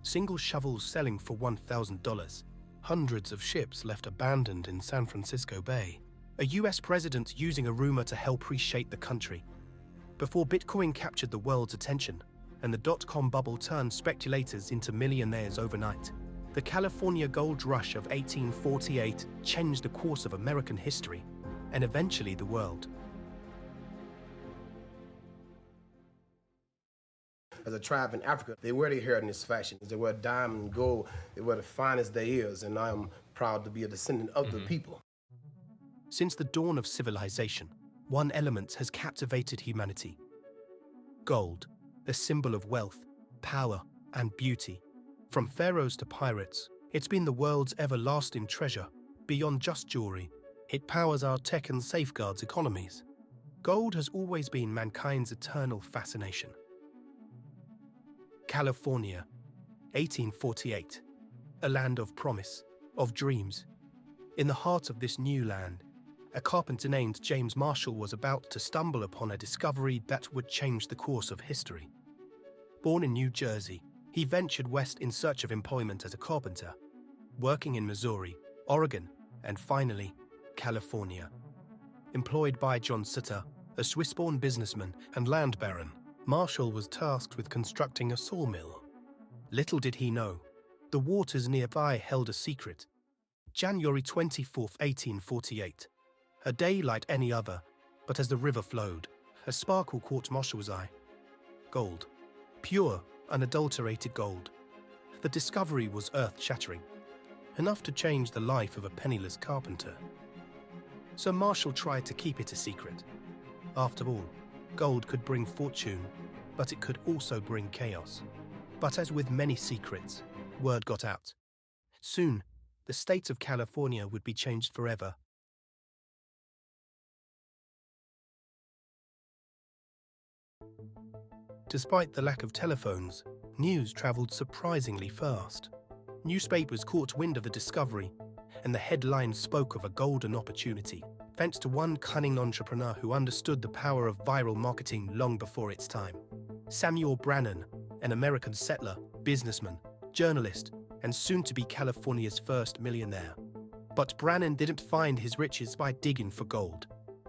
Single shovels selling for $1,000. Hundreds of ships left abandoned in San Francisco Bay. A US president using a rumor to help reshape the country. Before Bitcoin captured the world's attention and the dot-com bubble turned speculators into millionaires overnight, the California gold rush of 1848 changed the course of American history and eventually the world. As a tribe in Africa, they wear their hair in this fashion. They wear diamond and gold. They wear the finest there is, and I am proud to be a descendant of the people. Since the dawn of civilization, one element has captivated humanity. Gold, a symbol of wealth, power, and beauty. From pharaohs to pirates, it's been the world's everlasting treasure. Beyond just jewelry, it powers our tech and safeguards economies. Gold has always been mankind's eternal fascination. California, 1848, a land of promise, of dreams. In the heart of this new land, a carpenter named James Marshall was about to stumble upon a discovery that would change the course of history. Born in New Jersey, he ventured west in search of employment as a carpenter, working in Missouri, Oregon, and finally, California. Employed by John Sutter, a Swiss-born businessman and land baron, Marshall was tasked with constructing a sawmill. Little did he know, the waters nearby held a secret. January 24, 1848. A day like any other, but as the river flowed, a sparkle caught Marshall's eye. Gold. Pure, unadulterated gold. The discovery was earth-shattering, enough to change the life of a penniless carpenter. So Marshall tried to keep it a secret. After all, gold could bring fortune, but it could also bring chaos. But as with many secrets, word got out. Soon, the state of California would be changed forever. Despite the lack of telephones, news traveled surprisingly fast. Newspapers caught wind of the discovery, and the headlines spoke of a golden opportunity, thanks to one cunning entrepreneur who understood the power of viral marketing long before its time. Samuel Brannan, an American settler, businessman, journalist, and soon-to-be California's first millionaire. But Brannan didn't find his riches by digging for gold.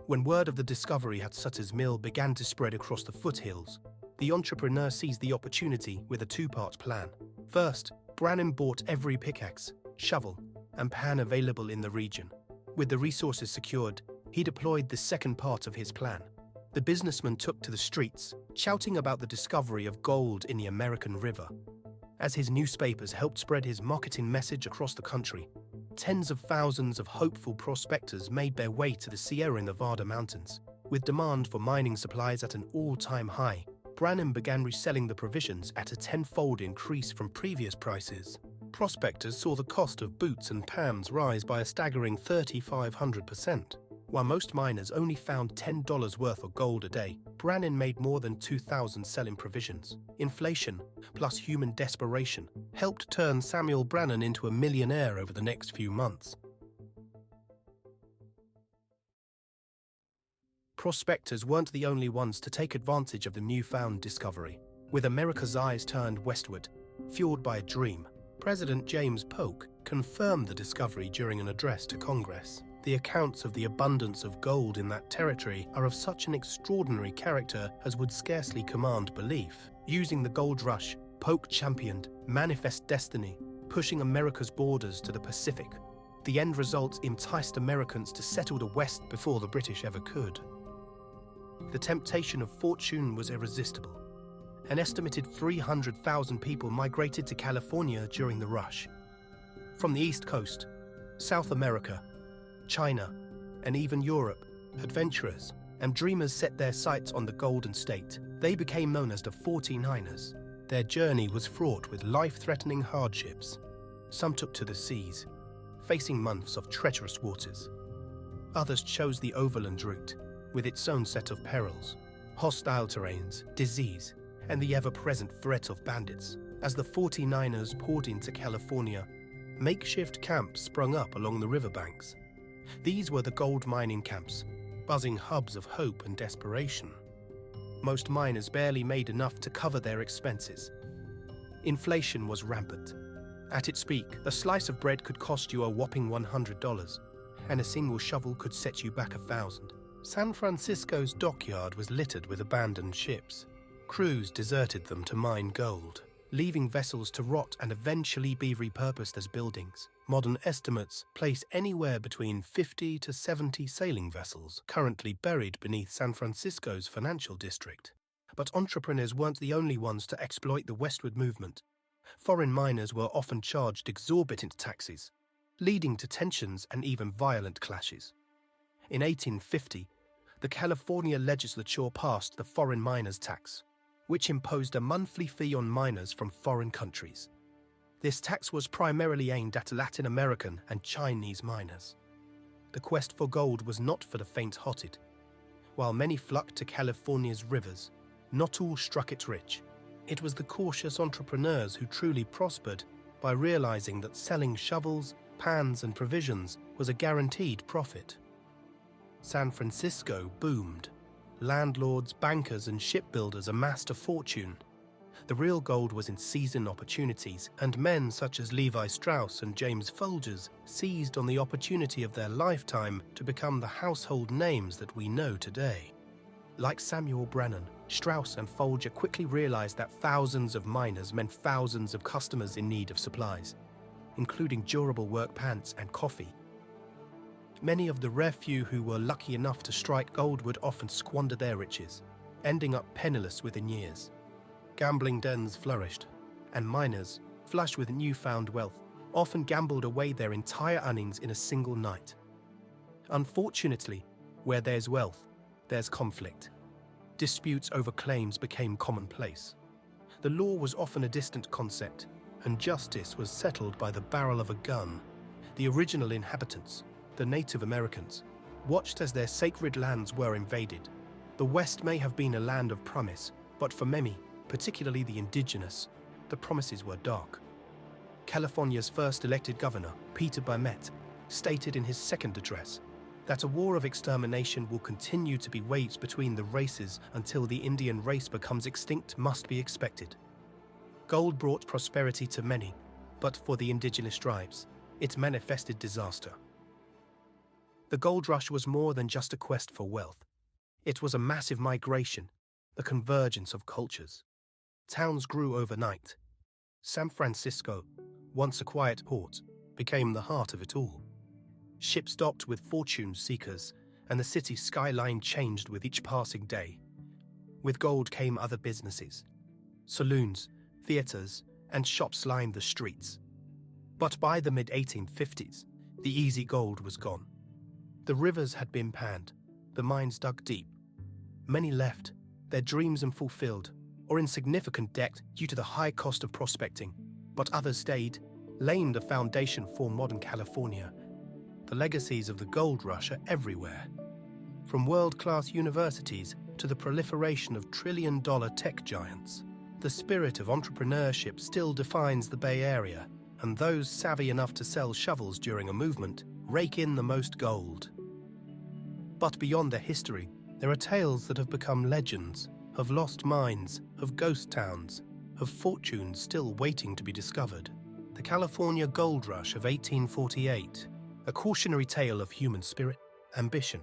When word of the discovery at Sutter's Mill began to spread across the foothills, the entrepreneur seized the opportunity with a two-part plan. First, Brannan bought every pickaxe, shovel, and pan available in the region. With the resources secured, he deployed the second part of his plan. The businessman took to the streets, shouting about the discovery of gold in the American River. As his newspapers helped spread his marketing message across the country, tens of thousands of hopeful prospectors made their way to the Sierra Nevada mountains. With demand for mining supplies at an all-time high, Brannan began reselling the provisions at a tenfold increase from previous prices. Prospectors saw the cost of boots and pans rise by a staggering 3,500%. While most miners only found $10 worth of gold a day, Brannan made more than 2,000 selling provisions. Inflation, plus human desperation, helped turn Samuel Brannan into a millionaire over the next few months. Prospectors weren't the only ones to take advantage of the newfound discovery. With America's eyes turned westward, fueled by a dream, President James Polk confirmed the discovery during an address to Congress. The accounts of the abundance of gold in that territory are of such an extraordinary character as would scarcely command belief. Using the gold rush, Polk championed Manifest Destiny, pushing America's borders to the Pacific. The end result enticed Americans to settle the West before the British ever could. The temptation of fortune was irresistible. An estimated 300,000 people migrated to California during the rush. From the East Coast, South America, China, and even Europe, adventurers and dreamers set their sights on the Golden State. They became known as the 49ers. Their journey was fraught with life-threatening hardships. Some took to the seas, facing months of treacherous waters. Others chose the overland route, with its own set of perils, hostile terrains, disease, and the ever-present threat of bandits. As the 49ers poured into California, makeshift camps sprung up along the riverbanks. These were the gold mining camps, buzzing hubs of hope and desperation. Most miners barely made enough to cover their expenses. Inflation was rampant. At its peak, a slice of bread could cost you a whopping $100, and a single shovel could set you back $1,000. San Francisco's dockyard was littered with abandoned ships. Crews deserted them to mine gold, leaving vessels to rot and eventually be repurposed as buildings. Modern estimates place anywhere between 50 to 70 sailing vessels currently buried beneath San Francisco's financial district. But entrepreneurs weren't the only ones to exploit the westward movement. Foreign miners were often charged exorbitant taxes, leading to tensions and even violent clashes. In 1850, the California legislature passed the Foreign Miners Tax, which imposed a monthly fee on miners from foreign countries. This tax was primarily aimed at Latin American and Chinese miners. The quest for gold was not for the faint-hearted. While many flocked to California's rivers, not all struck it rich. It was the cautious entrepreneurs who truly prospered by realizing that selling shovels, pans, and provisions was a guaranteed profit. San Francisco boomed. Landlords, bankers, and shipbuilders amassed a fortune. The real gold was in seizing opportunities, and men such as Levi Strauss and James Folgers seized on the opportunity of their lifetime to become the household names that we know today. Like Samuel Brannan, Strauss and Folger quickly realized that thousands of miners meant thousands of customers in need of supplies, including durable work pants and coffee. Many of the rare few who were lucky enough to strike gold would often squander their riches, ending up penniless within years. Gambling dens flourished, and miners, flush with newfound wealth, often gambled away their entire earnings in a single night. Unfortunately, where there's wealth, there's conflict. Disputes over claims became commonplace. The law was often a distant concept, and justice was settled by the barrel of a gun. The original inhabitants, the Native Americans, watched as their sacred lands were invaded. The West may have been a land of promise, but for many, particularly the indigenous, the promises were dark. California's first elected governor, Peter Burnett, stated in his second address that a war of extermination will continue to be waged between the races until the Indian race becomes extinct must be expected. Gold brought prosperity to many, but for the indigenous tribes, it manifested disaster. The gold rush was more than just a quest for wealth. It was a massive migration, the convergence of cultures. Towns grew overnight. San Francisco, once a quiet port, became the heart of it all. Ships docked with fortune seekers, and the city's skyline changed with each passing day. With gold came other businesses. Saloons, theaters, and shops lined the streets. But by the mid-1850s, the easy gold was gone. The rivers had been panned, the mines dug deep. Many left, their dreams unfulfilled, or in significant debt due to the high cost of prospecting, but others stayed, laying the foundation for modern California. The legacies of the gold rush are everywhere. From world-class universities to the proliferation of trillion-dollar tech giants, the spirit of entrepreneurship still defines the Bay Area, and those savvy enough to sell shovels during a movement rake in the most gold. But beyond their history, there are tales that have become legends, of lost mines, of ghost towns, of fortunes still waiting to be discovered. The California Gold Rush of 1848, a cautionary tale of human spirit, ambition,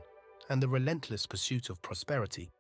and the relentless pursuit of prosperity,